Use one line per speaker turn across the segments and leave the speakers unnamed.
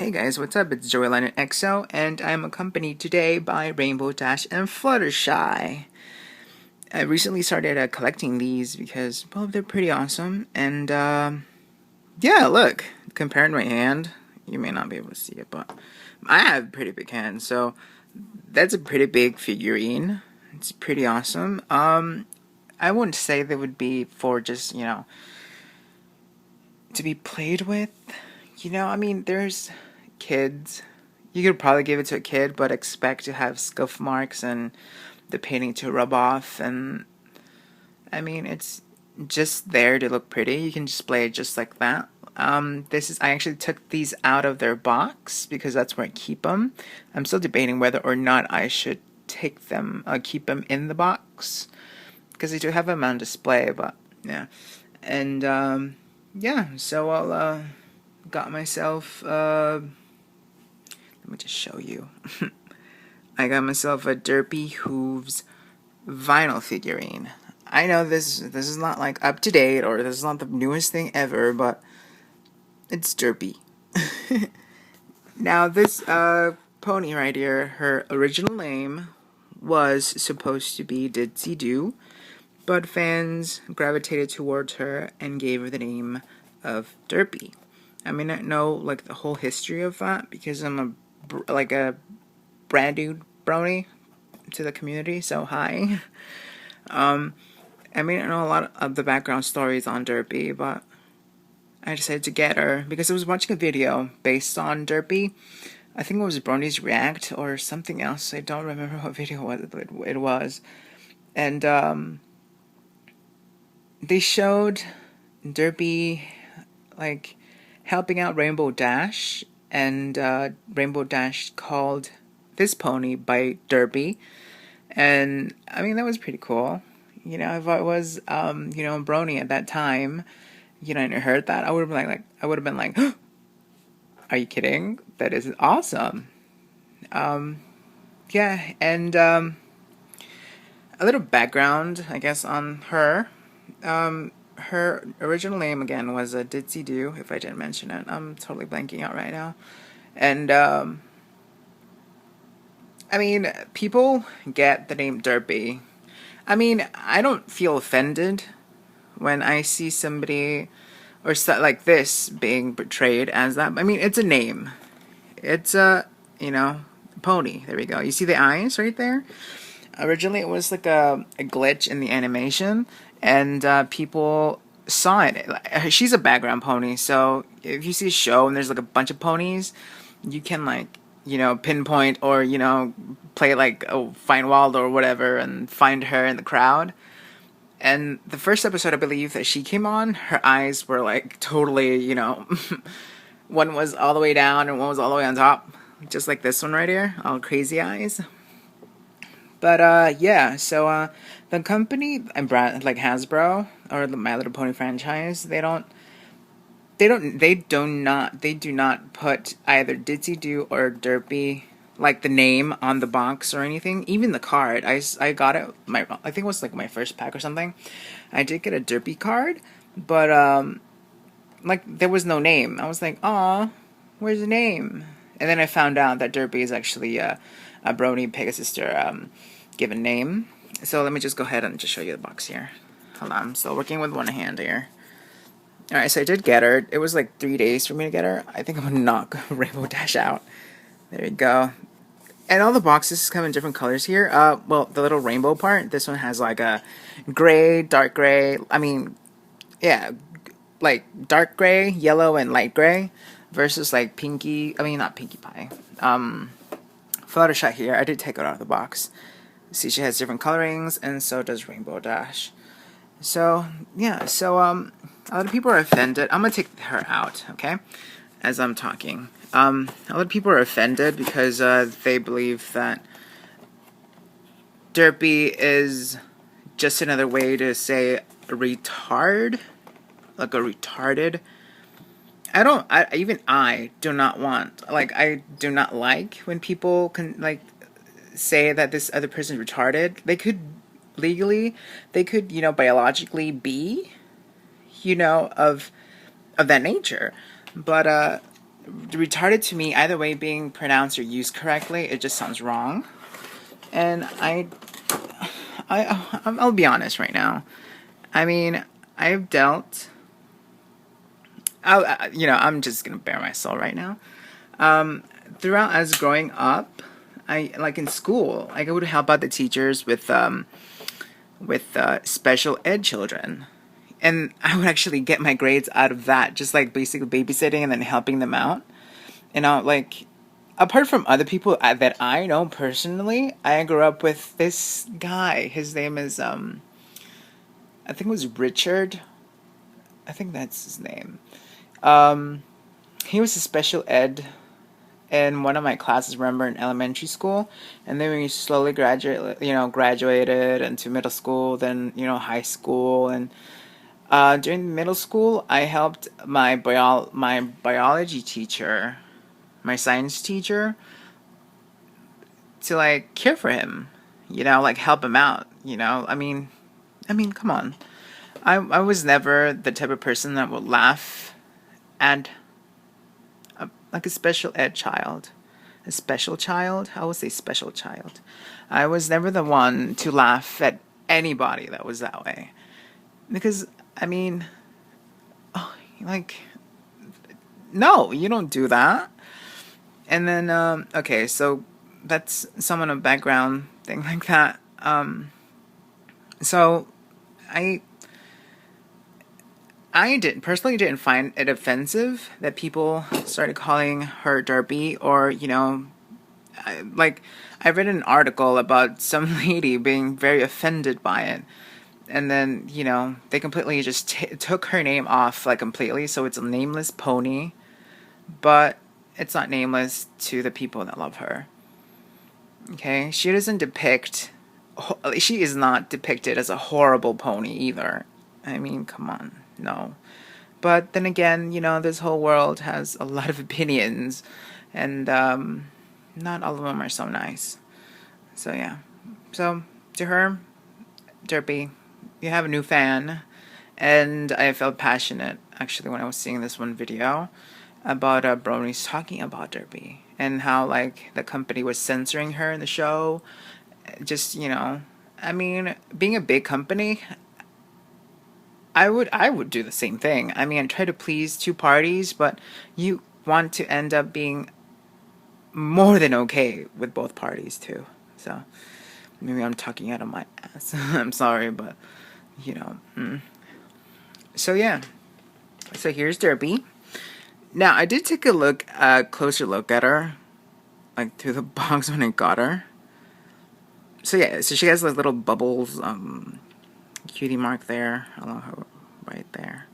Hey guys, what's up? It's Joeylondonxo, and I'm accompanied today by Rainbow Dash and Fluttershy. I recently started collecting these because, well, they're pretty awesome. And yeah, look, comparing my hand, you may not be able to see it, but I have a pretty big hand, so that's a pretty big figurine. It's pretty awesome. I wouldn't say they would be for just, to be played with. I mean, there's kids. You could probably give it to a kid, but expect to have scuff marks and the painting to rub off. And I mean, it's just there to look pretty. You can display it just like that. I actually took these out of their box because that's where I keep them. I'm still debating whether or not I should keep them in the box because I do have them on display. But yeah, and yeah. So I'll got myself. Let me just show you. I got myself a Derpy Hooves vinyl figurine. I know this is not like up to date or this is not the newest thing ever, but it's Derpy. Now this pony right here, her original name was supposed to be Ditsy Doo, but fans gravitated towards her and gave her the name of Derpy. I may not know like the whole history of that because I'm a brand new brony to the community, so hi. I may not know a lot of the background stories on Derpy, but I decided to get her because I was watching a video based on Derpy. I think it was Bronies React or something else. I don't remember what video it was. And they showed Derpy like helping out Rainbow Dash, and Rainbow Dash called this pony by Derpy, and I mean that was pretty cool. If I was a brony at that time, and I heard that, I would have been like, are you kidding? That is awesome. Yeah, and a little background, I guess, on her. Her original name again was Ditsy Doo. If I didn't mention it, I'm totally blanking out right now. And I mean, people get the name Derpy. I mean, I don't feel offended when I see somebody or like this being portrayed as that. I mean, it's a name. It's a pony. There we go. You see the eyes right there? Originally, it was like a glitch in the animation, and people saw it. She's a background pony, so if you see a show and there's like a bunch of ponies, you can pinpoint or play like Find Wild or whatever and find her in the crowd. And the first episode, I believe, that she came on, her eyes were like totally, one was all the way down and one was all the way on top, just like this one right here, all crazy eyes. But yeah, so the company and brand like Hasbro or the My Little Pony franchise, they do not put either Ditsy Doo or Derpy like the name on the box or anything. Even the card, I got it. I think it was like my first pack or something. I did get a Derpy card, but like there was no name. I was like, aw, where's the name? And then I found out that Derpy is actually a Brony Pegasus given name. So let me just go ahead and just show you the box here. Hold on, I'm still working with one hand here. Alright, so I did get her. It was like 3 days for me to get her. I think I'm gonna knock Rainbow Dash out. There you go. And all the boxes come in different colors here. Well, the little rainbow part, this one has like a gray, dark gray. I mean, yeah, like dark gray, yellow, and light gray versus like pinky. I mean, not Pinkie Pie. Fluttershy here. I did take it out of the box. See, she has different colorings, and so does Rainbow Dash. So yeah, so a lot of people are offended. I'm gonna take her out, okay? As I'm talking, a lot of people are offended because they believe that Derpy is just another way to say retard, like a retarded. I do not want, like, I do not like when people can, like, say that this other person is retarded. They could legally, biologically be, of that nature. But, retarded to me, either way being pronounced or used correctly, it just sounds wrong. And I'll be honest right now. I mean, I've dealt. I'm just gonna bare my soul right now. Throughout as growing up, I like in school, I would help out the teachers with special ed children, and I would actually get my grades out of that, just like basically babysitting and then helping them out. And like, apart from other people that I know personally, I grew up with this guy. His name is I think it was Richard. I think that's his name. He was a special ed in one of my classes, remember, in elementary school, and then we slowly graduated into middle school, then high school, and during middle school, I helped my biology teacher, my science teacher, to like care for him, like help him out. I mean, come on. I was never the type of person that would laugh at like a special ed child. A special child? I would say special child. I was never the one to laugh at anybody that was that way. Because, I mean, like, no, you don't do that. And then, okay, so that's someone a background thing like that. So I personally didn't find it offensive that people started calling her derpy, or I read an article about some lady being very offended by it, and then they completely just took her name off, like, completely, so it's a nameless pony, but it's not nameless to the people that love her. Okay, she is not depicted as a horrible pony either. I mean, come on. No. But then again, this whole world has a lot of opinions, and not all of them are so nice. So yeah. So to her, Derpy, you have a new fan, and I felt passionate actually when I was seeing this one video about bronies talking about Derpy and how like the company was censoring her in the show. Just I mean, being a big company, I would do the same thing. I mean, try to please two parties, but you want to end up being more than okay with both parties too. So maybe I'm talking out of my ass. I'm sorry, but So yeah. So here's Derpy. Now I did take a closer look at her, like through the box when I got her. So yeah, so she has like little bubbles, cutie mark there along her right there,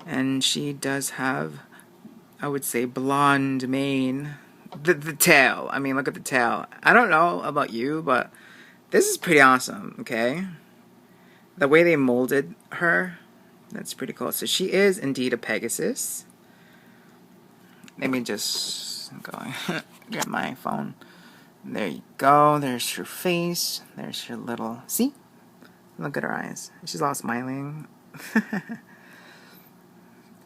and she does have, I would say, blonde mane. The tail, I mean, look at the tail. I don't know about you, but this is pretty awesome. Okay, the way they molded her, that's pretty cool. So she is indeed a Pegasus. Let me just go get my phone. There you go. There's her face. There's her little... See? Look at her eyes. She's all smiling.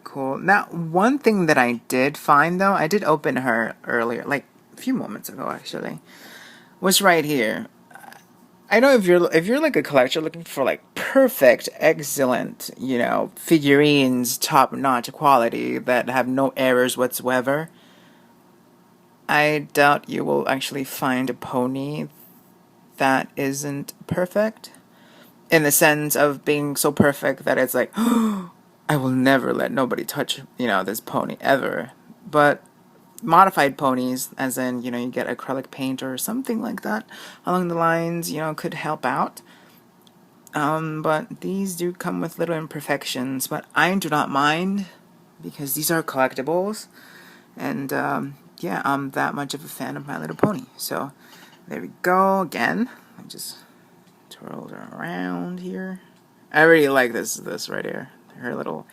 Cool. Now, one thing that I did find, though, I did open her earlier, like a few moments ago, actually, was right here. I know if you're like a collector looking for like perfect, excellent, figurines, top-notch quality that have no errors whatsoever, I doubt you will actually find a pony that isn't perfect, in the sense of being so perfect that it's like, oh, I will never let nobody touch, this pony ever. But modified ponies, as in, you get acrylic paint or something like that along the lines, could help out. But these do come with little imperfections, but I do not mind, because these are collectibles, and yeah, I'm that much of a fan of My Little Pony. So there we go again. I just twirled her around here. I really like this right here. Her little,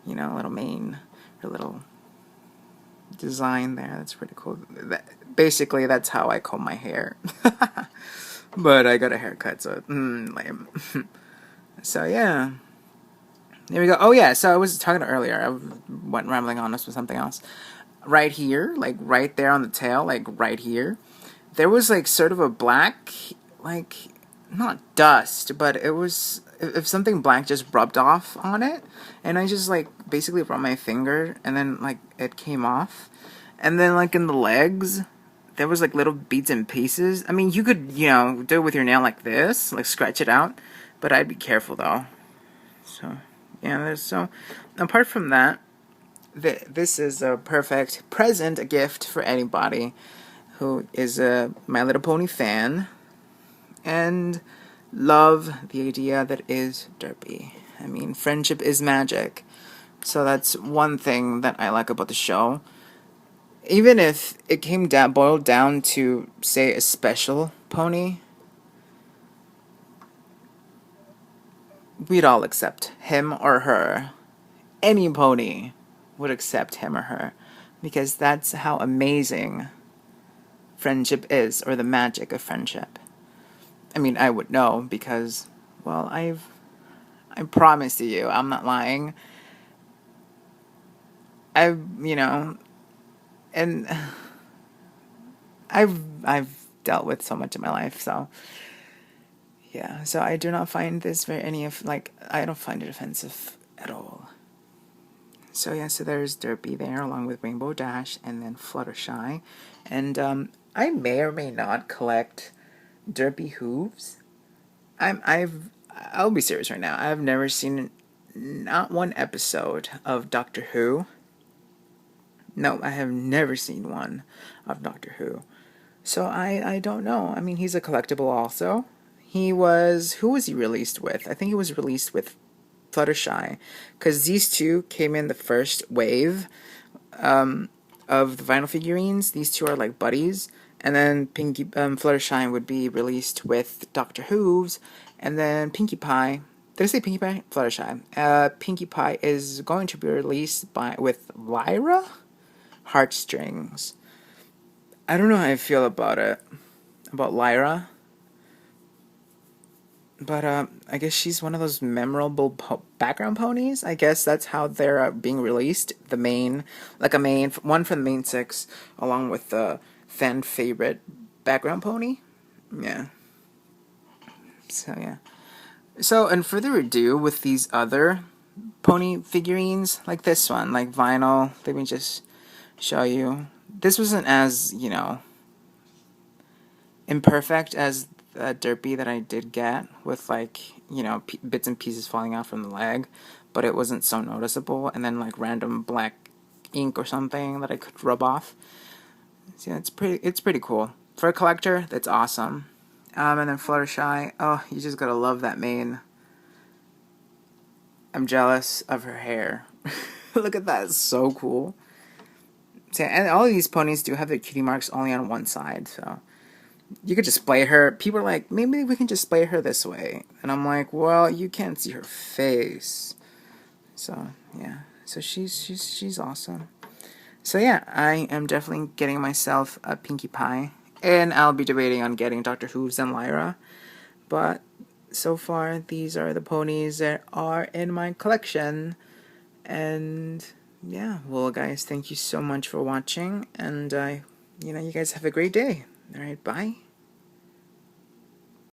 little mane, her little design there. That's pretty cool. Basically, that's how I comb my hair. But I got a haircut, so lame. So yeah, there we go. Oh yeah, so I was talking earlier. I went rambling on this with something else. right here, like right there on the tail, like right here, there was like sort of a black, like, not dust, but it was if something black just rubbed off on it, and I just like basically rubbed my finger, and then like it came off, and then like in the legs, there was like little beads and pieces. I mean, you could, you know, do it with your nail like this, like scratch it out, but I'd be careful though. So yeah, so apart from that, this is a perfect present, a gift for anybody who is a My Little Pony fan and love the idea that is Derpy. I mean, friendship is magic. So that's one thing that I like about the show. Even if it came down, boiled down to, say, a special pony, we'd all accept him or her. Any pony would accept him or her, because that's how amazing friendship is, or the magic of friendship. I mean, I would know because, well, I promise to you, I'm not lying. You know, and I've dealt with so much in my life, so yeah. So I do not find this I don't find it offensive at all. So yeah, so there's Derpy there, along with Rainbow Dash, and then Fluttershy, and I may or may not collect Derpy Hooves. I'll be serious right now. I've never seen not one episode of Doctor Who. No, I have never seen one of Doctor Who. So I don't know. I mean, he's a collectible also. Who was he released with? I think he was released with Fluttershy, because these two came in the first wave of the vinyl figurines. These two are like buddies, and then Fluttershy would be released with Dr. Hooves, and then Pinkie Pie. Did I say Pinkie Pie? Fluttershy. Pinkie Pie is going to be released with Lyra Heartstrings. I don't know how I feel about Lyra. But I guess she's one of those memorable background ponies. I guess that's how they're being released. One from the main six, along with the fan favorite background pony. Yeah. So yeah. So, and further ado, with these other pony figurines, like this one, like vinyl, let me just show you. This wasn't as, imperfect as Derpy that I did get, with bits and pieces falling out from the leg, but it wasn't so noticeable, and then like random black ink or something that I could rub off. So yeah, it's pretty cool. For a collector, that's awesome. And then Fluttershy, oh, you just gotta love that mane. I'm jealous of her hair. Look at that, it's so cool. So, and all of these ponies do have their cutie marks only on one side, so you could display her. People are like, maybe we can display her this way. And I'm like, well, you can't see her face. So, yeah. So she's awesome. So, yeah, I am definitely getting myself a Pinkie Pie. And I'll be debating on getting Dr. Hooves and Lyra. But so far, these are the ponies that are in my collection. And, yeah. Well, guys, thank you so much for watching. And, you guys have a great day. All right, bye.